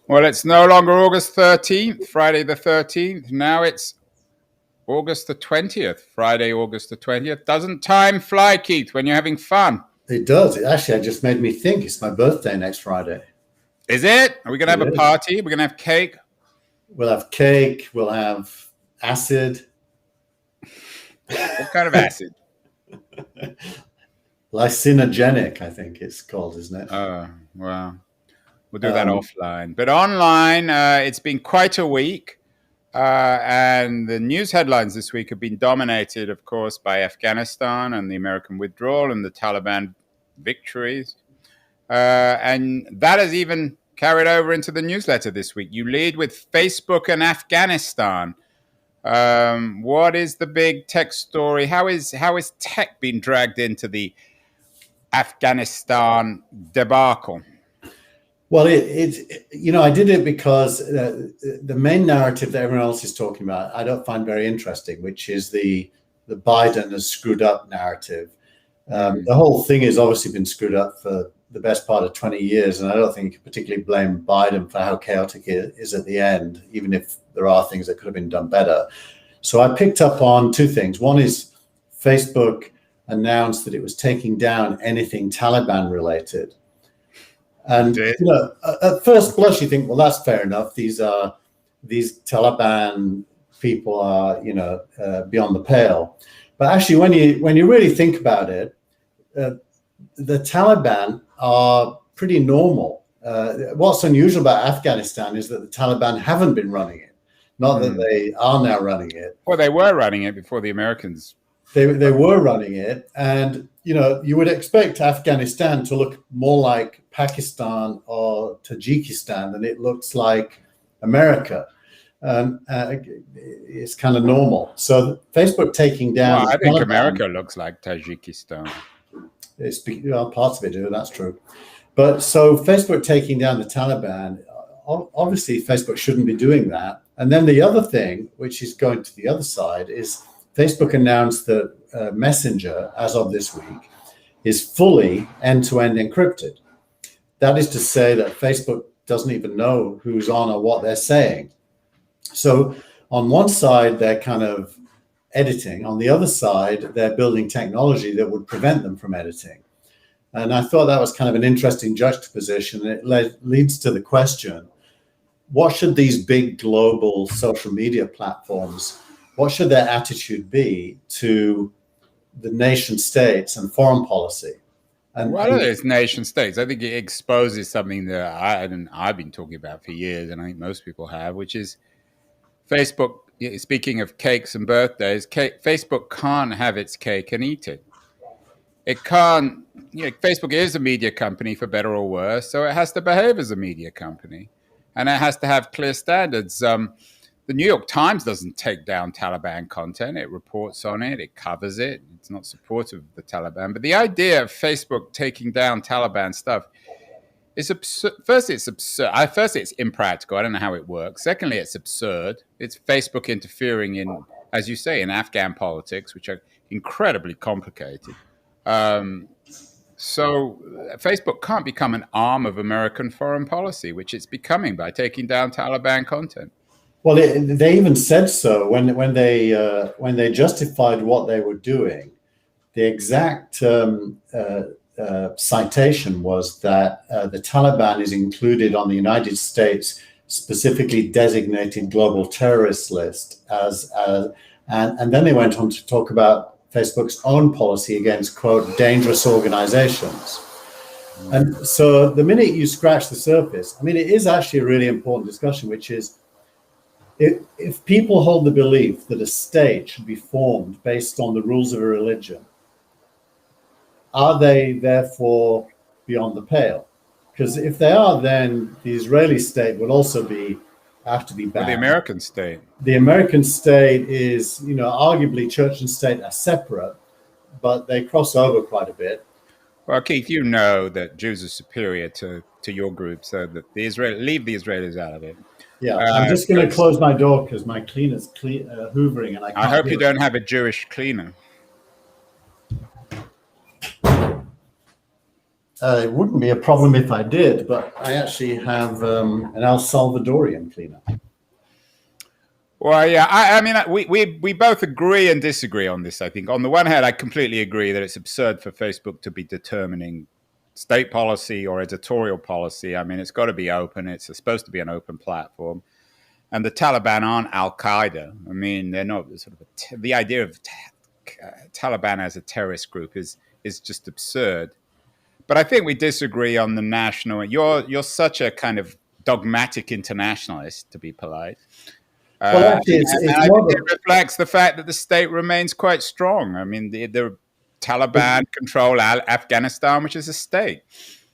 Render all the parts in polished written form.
Well, it's no longer August 13th, Friday the 13th. Now it's August the 20th, Friday, August the 20th. Doesn't time fly, Keith, when you're having fun? It does. It just made me think it's my birthday next Friday. Is it? Are we going to have a party? We're going to have cake? We'll have cake. We'll have acid. What kind of acid? Lycinogenic, I think it's called, isn't it? Oh, well, we'll do that offline. But online, it's been quite a week. And the news headlines this week have been dominated, of course, by Afghanistan and the American withdrawal and the Taliban victories. And that has even carried over into the newsletter this week. You lead with Facebook and Afghanistan. What is the big tech story? How is tech being dragged into the Afghanistan debacle? Well, I did it because the main narrative that everyone else is talking about, I don't find very interesting, which is the Biden has screwed up narrative. The whole thing has obviously been screwed up for the best part of 20 years, and I don't think you can particularly blame Biden for how chaotic it is at the end, even if there are things that could have been done better. So I picked up on two things. One is Facebook announced that it was taking down anything Taliban related. And at first blush, you think, well, that's fair enough. These Taliban people are, beyond the pale. But actually, when you really think about it, the Taliban are pretty normal. What's unusual about Afghanistan is that the Taliban haven't been running it, not that they are now running it. Well, they were running it before the Americans. They were running it, and you would expect Afghanistan to look more like Pakistan or Tajikistan than it looks like America. It's kind of normal. So Facebook taking down. Well, I think America looks like Tajikistan. Parts of it do. That's true. But so Facebook taking down the Taliban. Obviously, Facebook shouldn't be doing that. And then the other thing, which is going to the other side, is Facebook announced that Messenger, as of this week, is fully end-to-end encrypted. That is to say that Facebook doesn't even know who's on or what they're saying. So on one side, they're kind of editing. On the other side, they're building technology that would prevent them from editing. And I thought that was kind of an interesting juxtaposition. It leads to the question, what should these big global social media platforms, what should their attitude be to the nation states and foreign policy? And what are those nation states? I think it exposes something that I've been talking about for years, and I think most people have, which is Facebook. Speaking of cakes and birthdays, Facebook can't have its cake and eat it. It can't. Facebook is a media company, for better or worse, so it has to behave as a media company, and it has to have clear standards. The New York Times doesn't take down Taliban content. It reports on it. It covers it. It's not supportive of the Taliban. But the idea of Facebook taking down Taliban stuff is absurd. First, it's absurd. Firstly, it's impractical. I don't know how it works. Secondly, it's absurd. It's Facebook interfering in, as you say, in Afghan politics, which are incredibly complicated. So Facebook can't become an arm of American foreign policy, which it's becoming by taking down Taliban content. Well, they even said so when they justified what they were doing. The exact citation was that the Taliban is included on the United States specifically designated global terrorist list and then they went on to talk about Facebook's own policy against, quote, dangerous organizations. And so the minute you scratch the surface, I mean, it is actually a really important discussion, which is, if people hold the belief that a state should be formed based on the rules of a religion, are they therefore beyond the pale? Because if they are, then the Israeli state would also have to be banned. Or the American state. The American state is, arguably church and state are separate, but they cross over quite a bit. Well, Keith, you know that Jews are superior to your group, so that leave the Israelis out of it. Yeah, I'm just going to close my door because my cleaner's hoovering, and I hope you don't have a Jewish cleaner. It wouldn't be a problem if I did, but I actually have an El Salvadorian cleaner. Well, yeah, I mean, we both agree and disagree on this, I think. On the one hand, I completely agree that it's absurd for Facebook to be determining state policy or editorial policy. I mean, it's got to be open. It's supposed to be an open platform. And the Taliban aren't Al-Qaeda. I mean, they're not sort of the idea of Taliban as a terrorist group is just absurd. But I think we disagree on the national. You're such a kind of dogmatic internationalist, to be polite. Well, actually, And it's I more think it reflects the fact that the state remains quite strong. I mean, the Taliban control Afghanistan, which is a state.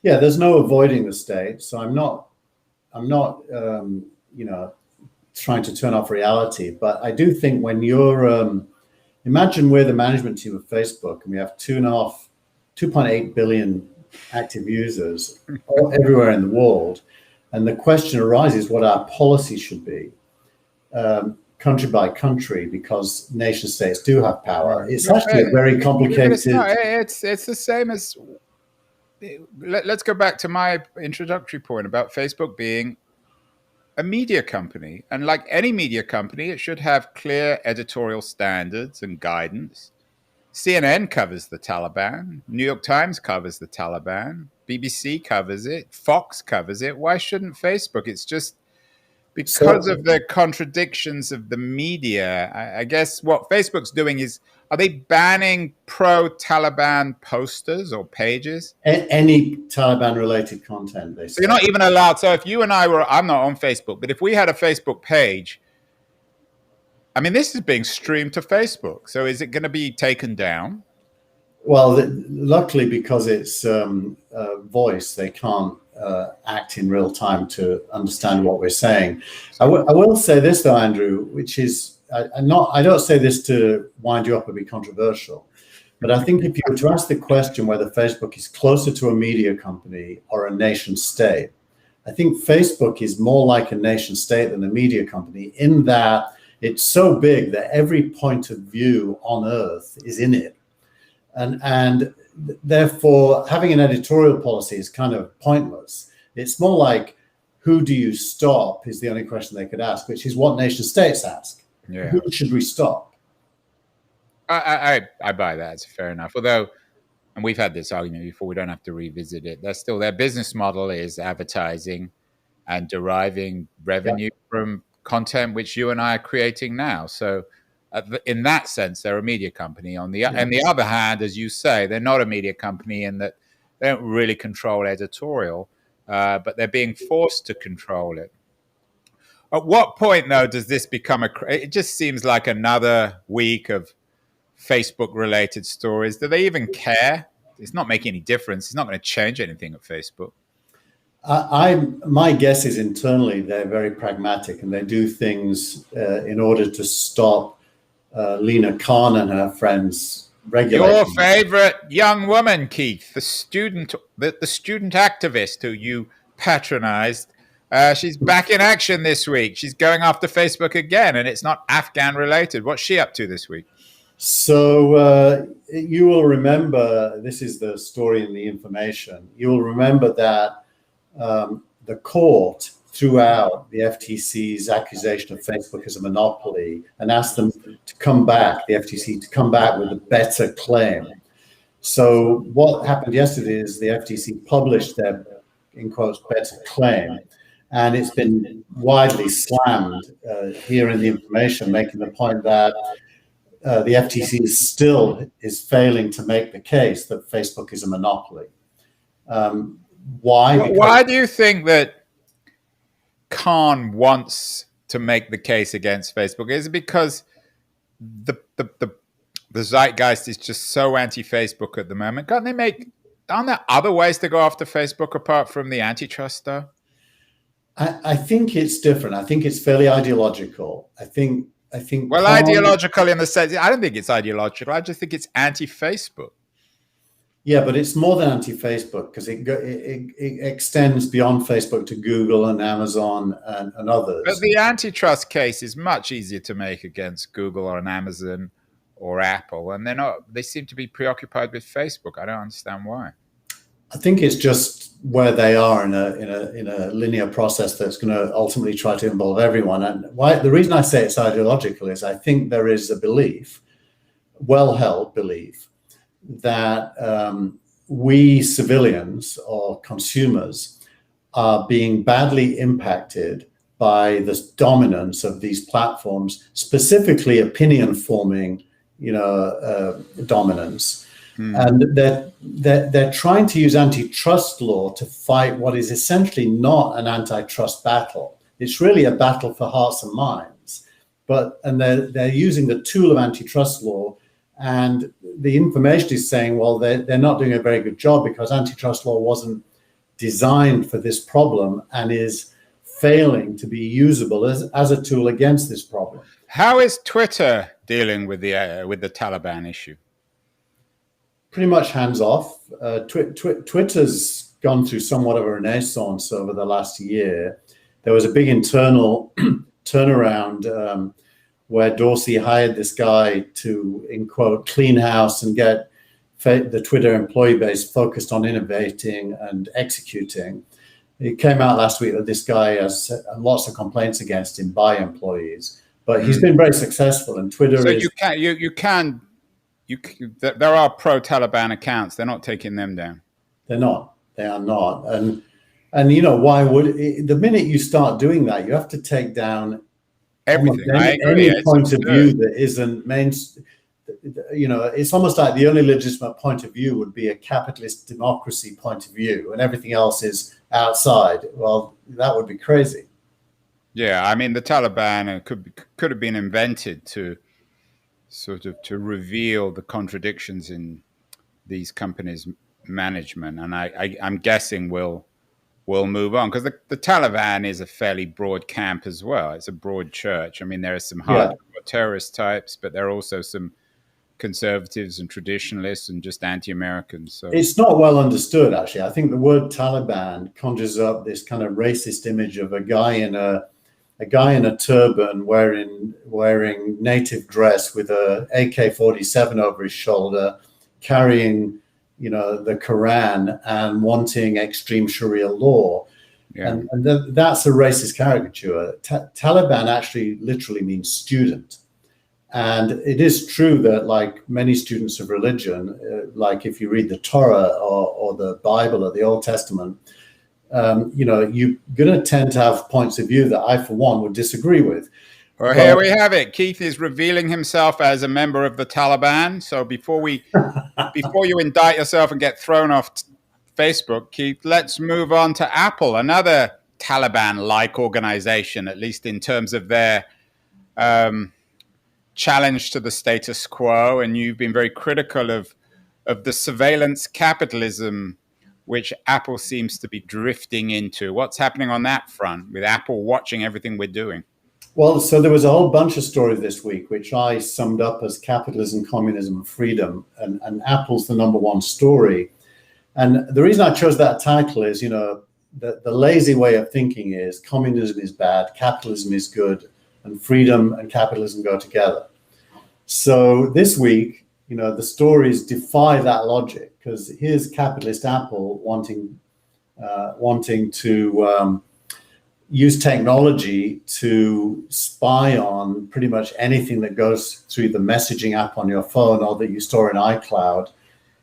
yeah, there's no avoiding the state. So I'm not, trying to turn off reality. But I do think when you're, imagine we're the management team of Facebook and we have 2.8 billion active users everywhere in the world. And the question arises what our policy should be. Country by country, because nation states do have power. It's actually a very complicated. It's the same as. Let's go back to my introductory point about Facebook being a media company, and like any media company, it should have clear editorial standards and guidance. CNN covers the Taliban. New York Times covers the Taliban. BBC covers it. Fox covers it. Why shouldn't Facebook? It's just because of the contradictions of the media. I guess what Facebook's doing is, are they banning pro-Taliban posters or pages? Any Taliban-related content, they say. So you're not even allowed. So if you and I were, I'm not on Facebook, but if we had a Facebook page, I mean, this is being streamed to Facebook. So is it going to be taken down? Well, luckily, because it's voice, they can't act in real time to understand what we're saying. I will say this, though, Andrew, which is, I don't say this to wind you up or be controversial, but I think if you were to ask the question whether Facebook is closer to a media company or a nation state, I think Facebook is more like a nation state than a media company, in that it's so big that every point of view on earth is in it. And therefore, having an editorial policy is kind of pointless. It's more like, who do you stop is the only question they could ask, which is what nation states ask. Yeah. Who should we stop? I buy that. It's fair enough. Although, and we've had this argument before, we don't have to revisit it. That's still, their business model is advertising and deriving revenue from content which you and I are creating now. So in that sense, they're a media company. On the other hand, as you say, they're not a media company in that they don't really control editorial, but they're being forced to control it. At what point, though, does this become it just seems like another week of Facebook-related stories. Do they even care? It's not making any difference. It's not going to change anything at Facebook. My guess is internally they're very pragmatic and they do things in order to stop Lena Khan and her friends regulating. Your favorite young woman, Keith, the student activist who you patronized. She's back in action this week. She's going after Facebook again, and it's not Afghan related. What's she up to this week? So you will remember, this is the story in the information. You will remember that the court threw out the FTC's accusation of Facebook as a monopoly and asked them to come back, the FTC, to come back with a better claim. So what happened yesterday is the FTC published their, in quotes, better claim. And it's been widely slammed here in the information, making the point that the FTC still is failing to make the case that Facebook is a monopoly. Why? Why do you think that Khan wants to make the case against Facebook? Is it because the zeitgeist is just so anti-Facebook at the moment? Aren't there other ways to go after Facebook apart from the antitrust stuff? I think it's different. I think it's fairly ideological. I think. Well, Khan, ideological in the sense, I don't think it's ideological. I just think it's anti-Facebook. Yeah, but it's more than anti-Facebook because it extends beyond Facebook to Google and Amazon and others. But the antitrust case is much easier to make against Google or Amazon or Apple, and they're not. They seem to be preoccupied with Facebook. I don't understand why. I think it's just where they are in a linear process that's going to ultimately try to involve everyone. And why the reason I say it's ideological is I think there is a belief, well-held belief, that we civilians or consumers are being badly impacted by the dominance of these platforms, specifically opinion forming, dominance. And they're trying to use antitrust law to fight what is essentially not an antitrust battle. It's really a battle for hearts and minds. And they're using the tool of antitrust law, and the information is saying, well, they're not doing a very good job because antitrust law wasn't designed for this problem and is failing to be usable as a tool against this problem. How is Twitter dealing with the Taliban issue? Pretty much hands off. Twitter's gone through somewhat of a renaissance over the last year. There was a big internal turnaround where Dorsey hired this guy to, in quote, clean house and get the Twitter employee base focused on innovating and executing. It came out last week that this guy has lots of complaints against him by employees, but he's been very successful. And Twitter so there are pro-Taliban accounts. They're not taking them down. They are not. And why would the minute you start doing that, you have to take down everything. Any point of view that isn't it's almost like the only legitimate point of view would be a capitalist democracy point of view, and everything else is outside. Well, that would be crazy. Yeah, I mean, the Taliban could have been invented to sort of to reveal the contradictions in these companies' management, and I'm guessing we'll move on because the Taliban is a fairly broad camp as well. It's a broad church. I mean, there are some hardcore terrorist types, but there are also some conservatives and traditionalists and just anti-Americans. So it's not well understood, actually. I think the word Taliban conjures up this kind of racist image of a guy in a turban wearing native dress with a AK-47 over his shoulder, carrying the Quran and wanting extreme Sharia law. Yeah. And that's a racist caricature. Taliban actually literally means student. And it is true that, like many students of religion, like if you read the Torah or the Bible or the Old Testament, you're going to tend to have points of view that I, for one, would disagree with. Well, here we have it. Keith is revealing himself as a member of the Taliban. So before you indict yourself and get thrown off Facebook, Keith, let's move on to Apple, another Taliban-like organization, at least in terms of their challenge to the status quo. And you've been very critical of the surveillance capitalism which Apple seems to be drifting into. What's happening on that front with Apple watching everything we're doing? Well, so there was a whole bunch of stories this week, which I summed up as capitalism, communism, and freedom. And Apple's the number one story. And the reason I chose that title is, the lazy way of thinking is communism is bad, capitalism is good, and freedom and capitalism go together. So this week, the stories defy that logic, because here's capitalist Apple wanting to use technology to spy on pretty much anything that goes through the messaging app on your phone or that you store in iCloud.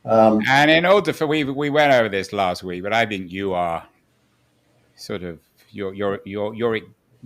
And in order for we went over this last week, but I think you are sort of you're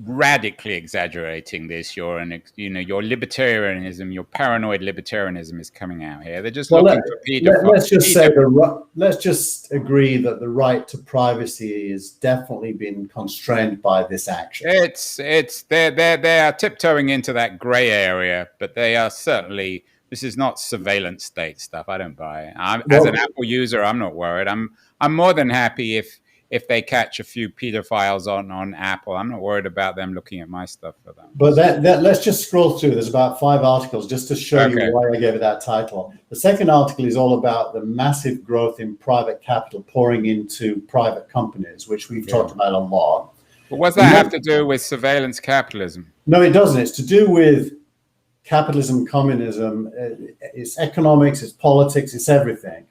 radically exaggerating this. Your libertarianism, your paranoid libertarianism is coming out here. They're just looking for pedophiles. Let's just agree that the right to privacy has definitely been constrained by this action. They are tiptoeing into that gray area, but they are certainly. This is not surveillance state stuff. I don't buy it. As an Apple user, I'm not worried. I'm more than happy if they catch a few pedophiles on Apple. I'm not worried about them looking at my stuff for that. But let's just scroll through. There's about 5 articles just to show you why I gave it that title. The second article is all about the massive growth in private capital pouring into private companies, which we've talked about a lot. But what does that have to do with surveillance capitalism? No, it doesn't. It's to do with capitalism, communism. It's economics, it's politics, it's everything.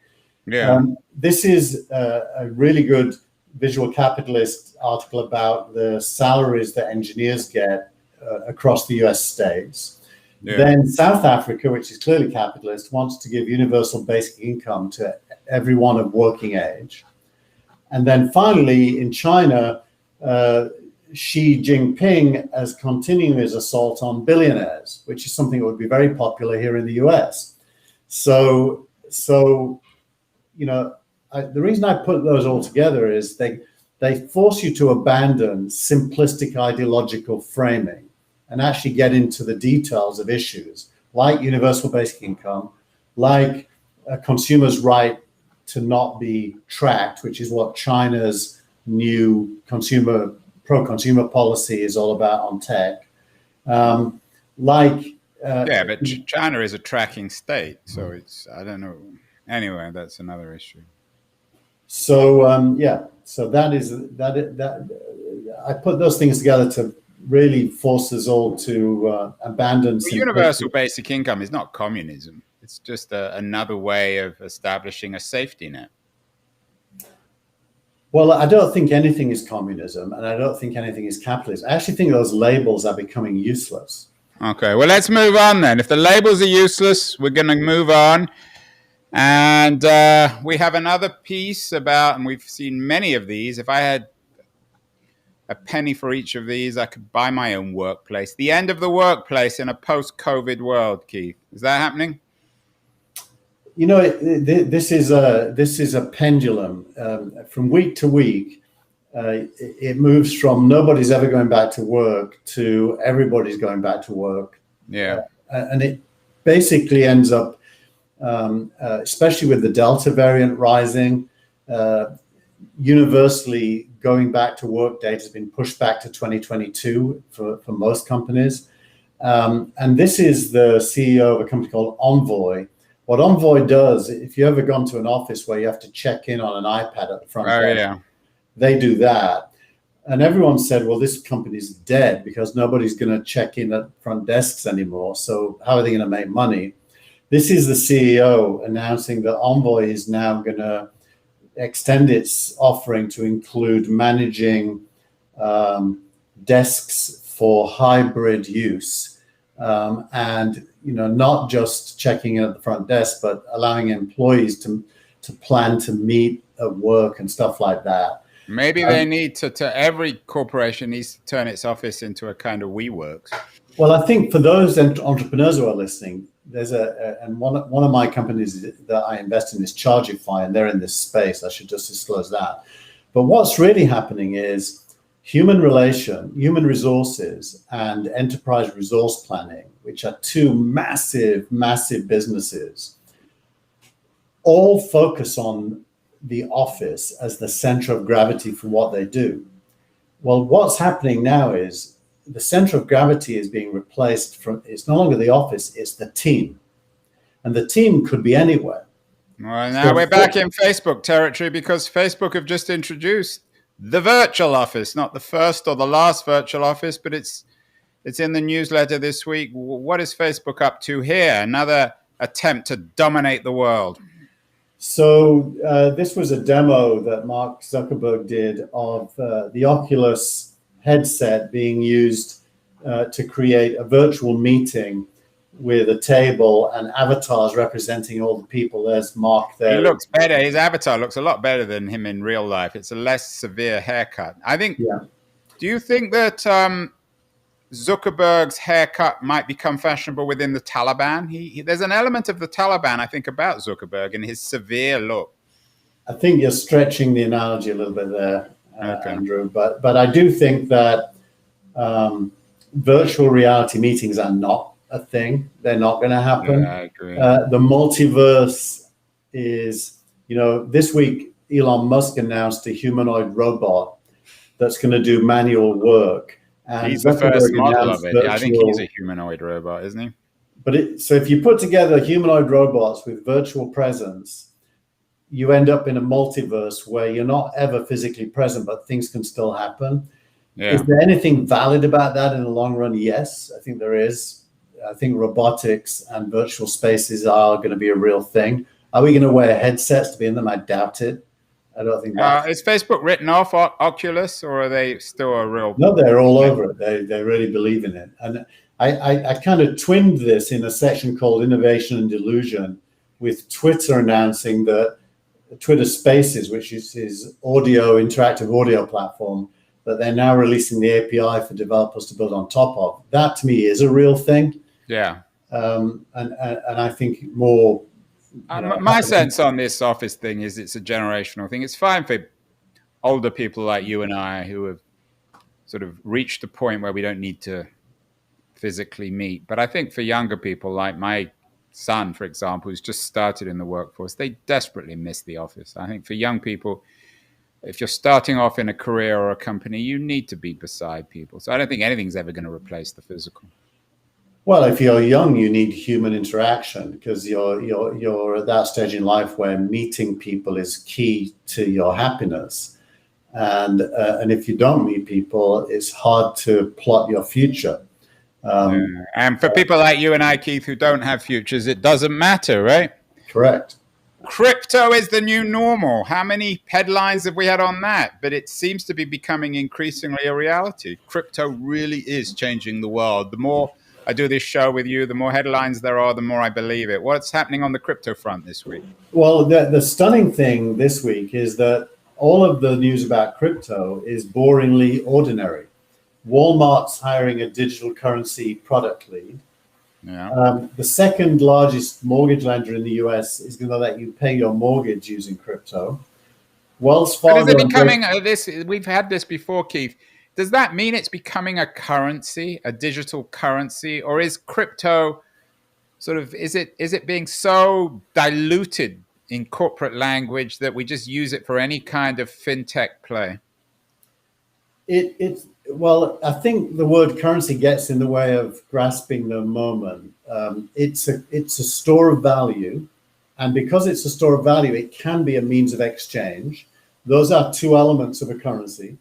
Yeah. This is a really good Visual Capitalist article about the salaries that engineers get across the US states. Yeah. Then South Africa, which is clearly capitalist, wants to give universal basic income to everyone of working age. And then finally, in China, Xi Jinping is continuing his assault on billionaires, which is something that would be very popular here in the US. So you know, the reason I put those all together is they force you to abandon simplistic ideological framing and actually get into the details of issues like universal basic income, like a consumer's right to not be tracked, which is what China's new pro-consumer policy is all about on tech. But China is a tracking state, so it's, I don't know. Anyway, that's another issue. So so that I put those things together to really force us all to abandon. Universal basic income is not communism. It's just another way of establishing a safety net. Well, I don't think anything is communism, and I don't think anything is capitalism. I actually think those labels are becoming useless. Okay, well, let's move on then. If the labels are useless, we're going to move on. And we have another piece about, and we've seen many of these. If I had a penny for each of these, I could buy my own workplace. The end of the workplace in a post-COVID world, Keith. Is that happening? You know, this is a pendulum. From week to week, it moves from nobody's ever going back to work to everybody's going back to work. Yeah. And it basically ends up, especially with the Delta variant rising, universally going back to work date has been pushed back to 2022 for most companies. And this is the CEO of a company called Envoy. What Envoy does, if you've ever gone to an office where you have to check in on an iPad at the front desk, they do that. And everyone said, well, this company's dead because nobody's going to check in at front desks anymore. So how are they going to make money? This is the CEO announcing that Envoy is now going to extend its offering to include managing desks for hybrid use. And not just checking in at the front desk, but allowing employees to plan to meet at work and stuff like that. Maybe they need to every corporation needs to turn its office into a kind of WeWorks. Well, I think for those entrepreneurs who are listening, there's and one of my companies that I invest in is Chargify, and they're in this space. I should just disclose that. But what's really happening is human resources and enterprise resource planning, which are two massive businesses, all focus on the office as the center of gravity for what they do. Well, what's happening now is the center of gravity is being replaced it's no longer the office, it's the team. And the team could be anywhere. Well, now we're back in Facebook territory because Facebook have just introduced the virtual office, not the first or the last virtual office, but it's in the newsletter this week. What is Facebook up to here? Another attempt to dominate the world. So this was a demo that Mark Zuckerberg did of the Oculus headset being used to create a virtual meeting with a table and avatars representing all the people. There's Mark there. He looks better. His avatar looks a lot better than him in real life. It's a less severe haircut. I think. Yeah. Do you think that Zuckerberg's haircut might become fashionable within the Taliban? There's an element of the Taliban, I think, about Zuckerberg and his severe look. I think you're stretching the analogy a little bit there, Andrew. But I do think that virtual reality meetings are not a thing. They're not going to happen. Yeah, I agree. The multiverse is, this week Elon Musk announced a humanoid robot that's going to do manual work. And he's the first model of it. I think he's a humanoid robot, isn't he? But so if you put together humanoid robots with virtual presence, you end up in a multiverse where you're not ever physically present, but things can still happen. Yeah. Is there anything valid about that in the long run? Yes, I think there is. I think robotics and virtual spaces are going to be a real thing. Are we going to wear headsets to be in them? I doubt it. I don't think that. Is Facebook written off Oculus, or are they still a real? No, they're all over it. They really believe in it. And I kind of twinned this in a section called Innovation and Delusion with Twitter announcing that Twitter Spaces, which is interactive audio platform, that they're now releasing the API for developers to build on top of. That to me is a real thing. Yeah. And I think more. My sense on this office thing is it's a generational thing. It's fine for older people like you and I who have sort of reached the point where we don't need to physically meet. But I think for younger people like my son, for example, who's just started in the workforce, they desperately miss the office. I think for young people, if you're starting off in a career or a company, you need to be beside people. So I don't think anything's ever going to replace the physical. Well, if you're young, you need human interaction because you're at that stage in life where meeting people is key to your happiness. And if you don't meet people, it's hard to plot your future. And for people like you and I, Keith, who don't have futures, it doesn't matter, right? Correct. Crypto is the new normal. How many headlines have we had on that? But it seems to be becoming increasingly a reality. Crypto really is changing the world. The more I do this show with you, the more headlines there are, the more I believe it. What's happening on the crypto front this week? Well, the stunning thing this week is that all of the news about crypto is boringly ordinary. Walmart's hiring a digital currency product lead. Yeah. The second largest mortgage lender in the US is going to let you pay your mortgage using crypto. Wells Fargo. But is it becoming this? We've had this before, Keith. Does that mean it's becoming a currency, a digital currency, or is crypto sort of is it being so diluted in corporate language that we just use it for any kind of fintech play? Well, I think the word currency gets in the way of grasping the moment. It's a store of value, and because it's a store of value, it can be a means of exchange. Those are two elements of a currency.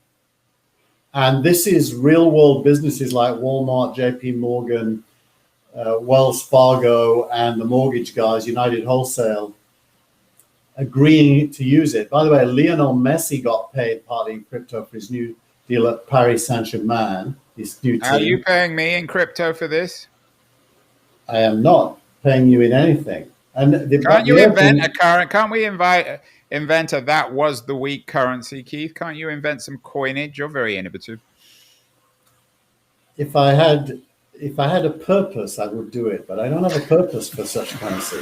And this is real world businesses like Walmart, JP Morgan, Wells Fargo, and the mortgage guys, United Wholesale, agreeing to use it. By the way, Lionel Messi got paid partly in crypto for his new deal at Paris Saint-Germain, his new team. Are you paying me in crypto for this? I am not paying you in anything. And can't you invent a current? Can't we invent a that was the week currency, Keith? Can't you invent some coinage? You're very innovative. If I had a purpose, I would do it, but I don't have a purpose for such currency.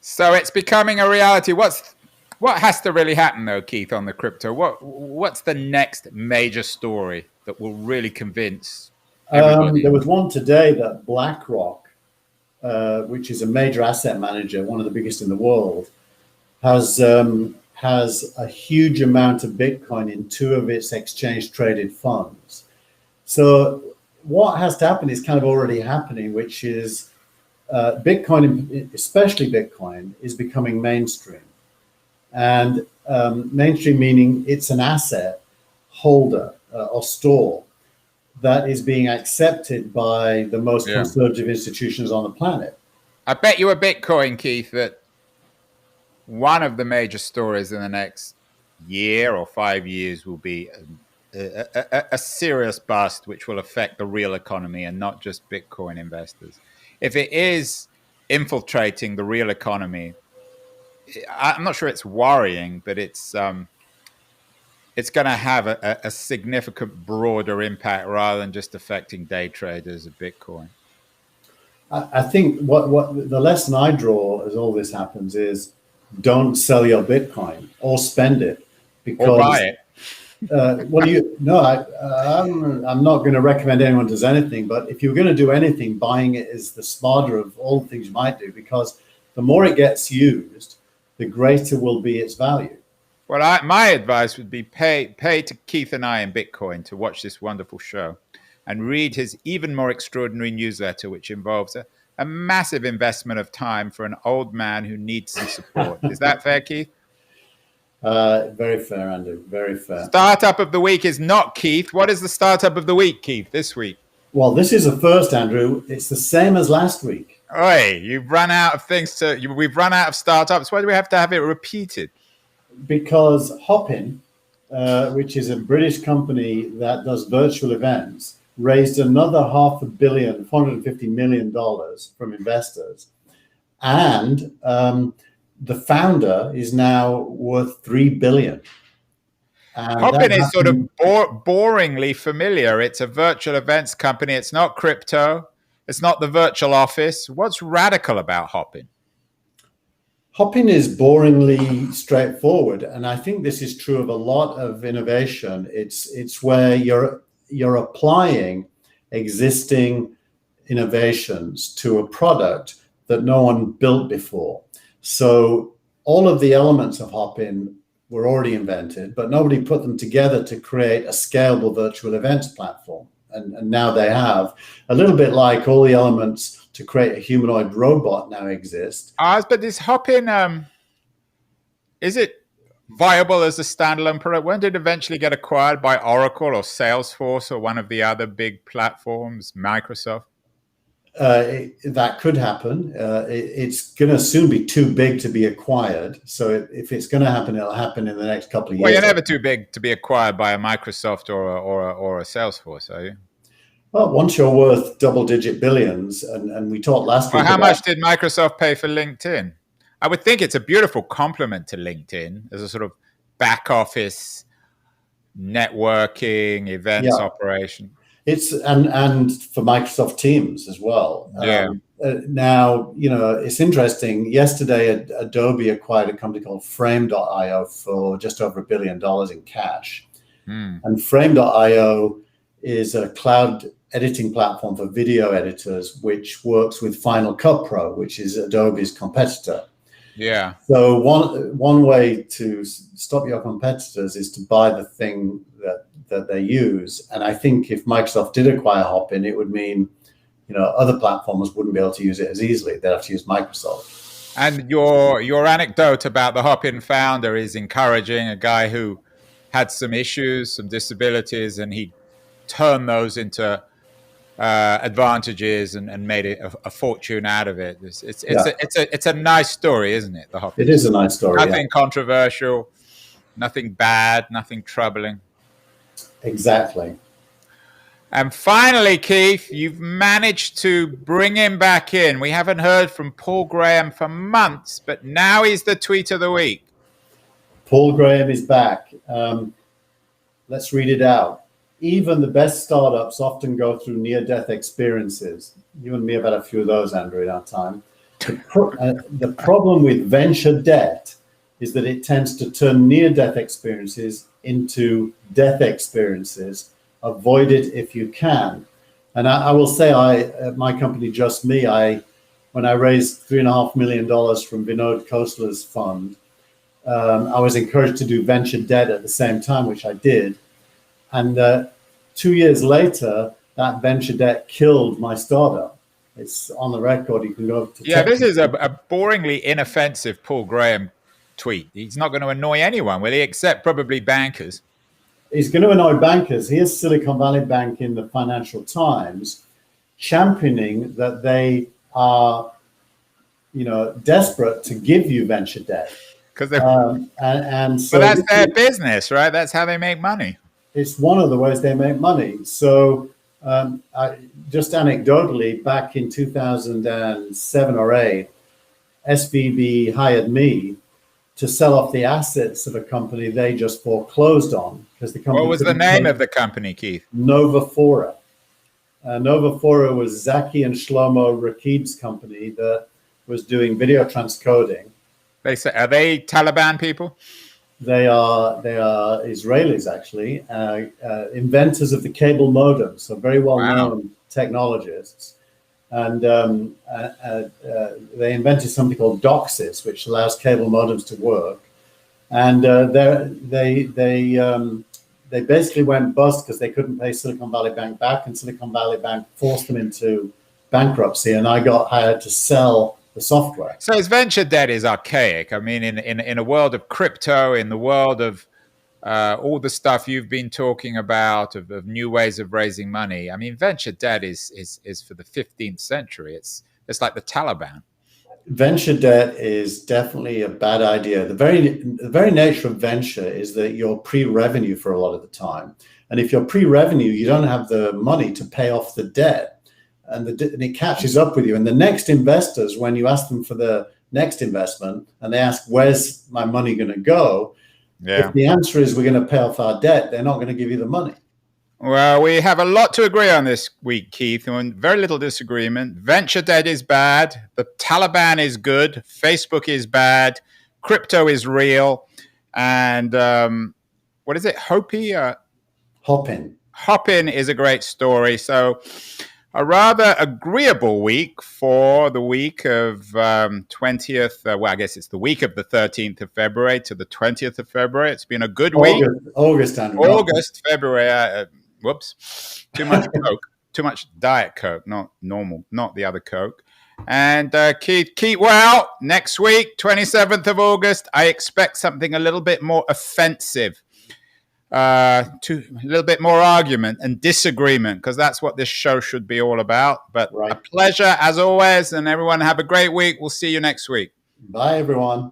So it's becoming a reality. What has to really happen, though, Keith, on the crypto? What's the next major story that will really convince everybody? There was one today that BlackRock, which is a major asset manager, one of the biggest in the world, has a huge amount of Bitcoin in two of its exchange-traded funds. So what has to happen is kind of already happening, which is Bitcoin, especially Bitcoin, is becoming mainstream. And mainstream meaning it's an asset holder or store that is being accepted by the most conservative institutions on the planet. I bet you a Bitcoin, Keith, that one of the major stories in the next year or 5 years will be a serious bust, which will affect the real economy and not just Bitcoin investors. If it is infiltrating the real economy, I'm not sure it's worrying, but it's going to have a significant broader impact rather than just affecting day traders of Bitcoin. I think what the lesson I draw as all this happens is don't sell your Bitcoin or spend it because or buy it. I'm not going to recommend anyone does anything, but if you're going to do anything, buying it is the smarter of all the things you might do, because the more it gets used, the greater will be its value. Well, my advice would be pay to Keith and I in Bitcoin to watch this wonderful show and read his even more extraordinary newsletter, which involves a massive investment of time for an old man who needs some support. Is that fair, Keith? Very fair, Andrew. Very fair. Startup of the week is not Keith. What is the startup of the week, Keith, this week? Well, this is a first, Andrew. It's the same as last week. Oi, you've run out of things we've run out of startups. Why do we have to have it repeated? Because Hopin, which is a British company that does virtual events, raised another $500 million, $450 million from investors. And the founder is now worth $3 billion. And Hopin that is sort of happened. boringly familiar. It's a virtual events company. It's not crypto. It's not the virtual office. What's radical about Hopin? Hopin is boringly straightforward, and I think this is true of a lot of innovation. It's where you're applying existing innovations to a product that no one built before. So all of the elements of Hopin were already invented, but nobody put them together to create a scalable virtual events platform. And now they have, a little bit like all the elements to create a humanoid robot now exist. But this Hopin, is it viable as a standalone product? When did it eventually get acquired by Oracle or Salesforce or one of the other big platforms, Microsoft? That could happen. It's going to soon be too big to be acquired. So if it's going to happen, it'll happen in the next couple of years. Well, you're never too big to be acquired by a Microsoft or a Salesforce, are you? Well, once you're worth double-digit billions, and we talked last week. Well, how much did Microsoft pay for LinkedIn? I would think it's a beautiful complement to LinkedIn as a sort of back office networking events operation. It's and for Microsoft Teams as well. Yeah. Now, it's interesting. Yesterday, Adobe acquired a company called Frame.io for just over $1 billion in cash. And Frame.io is a cloud editing platform for video editors, which works with Final Cut Pro, which is Adobe's competitor. Yeah. So one way to stop your competitors is to buy the thing that they use. And I think if Microsoft did acquire Hopin, it would mean, other platforms wouldn't be able to use it as easily. They'd have to use Microsoft. And your anecdote about the Hopin founder is encouraging. A guy who had some issues, some disabilities, and he turned those into advantages and made it a fortune out of it. It's a nice story, isn't it? The Hopin. It is a nice story. Nothing controversial, nothing bad, nothing troubling. Exactly. And finally, Keith, you've managed to bring him back in. We haven't heard from Paul Graham for months, but now he's the tweet of the week. Paul Graham is back. Let's read it out. Even the best startups often go through near-death experiences. You and me have had a few of those, Andrew, in our time. The problem with venture debt is that it tends to turn near-death experiences into death experiences. Avoid it if you can. And I will say, at my company, Just Me, when I raised $3.5 million from Vinod Khosala's fund, I was encouraged to do venture debt at the same time, which I did. And 2 years later, that venture debt killed my startup. It's on the record. You can go to. Yeah, this is a boringly inoffensive Paul Graham tweet. He's not going to annoy anyone, will he? Except probably bankers. He's going to annoy bankers. Here's Silicon Valley Bank in the Financial Times championing that they are, desperate to give you venture debt. Because so that's their business, right? That's how they make money. It's one of the ways they make money. So just anecdotally, back in 2007 or 8, SVB hired me to sell off the assets of a company they just foreclosed on. Because the company. What was the name of the company, Keith? Novaphora. Novaphora was Zaki and Shlomo Rakib's company that was doing video transcoding. Are they Taliban people? They are Israelis, actually, inventors of the cable modem, so very well-known technologists. And they invented something called DOCSIS, which allows cable modems to work. And they basically went bust because they couldn't pay Silicon Valley Bank back, and Silicon Valley Bank forced them into bankruptcy, and I got hired to sell the software. So his venture debt is archaic. I mean, in a world of crypto, in the world of all the stuff you've been talking about, of new ways of raising money, I mean, venture debt is for the 15th century. It's It's like the Taliban. Venture debt is definitely a bad idea. The very nature of venture is that you're pre-revenue for a lot of the time. And if you're pre-revenue, you don't have the money to pay off the debt. And it catches up with you. And the next investors, when you ask them for the next investment and they ask, where's my money going to go? Yeah. If the answer is we're going to pay off our debt, they're not going to give you the money. Well, we have a lot to agree on this week, Keith, and very little disagreement. Venture debt is bad. The Taliban is good. Facebook is bad. Crypto is real. And what is it? Hopin. Hopin is a great story. So a rather agreeable week for the week of 20th. Well, I guess it's the week of the 13th of February to the 20th of February. It's been a good week. August, February. Whoops. Too much Coke. Too much Diet Coke, not normal, not the other Coke. And Keith, keep well. Next week, 27th of August, I expect something a little bit more offensive. A little bit more argument and disagreement, because that's what this show should be all about. But a pleasure as always, and everyone have a great week. We'll see you next week. Bye, everyone.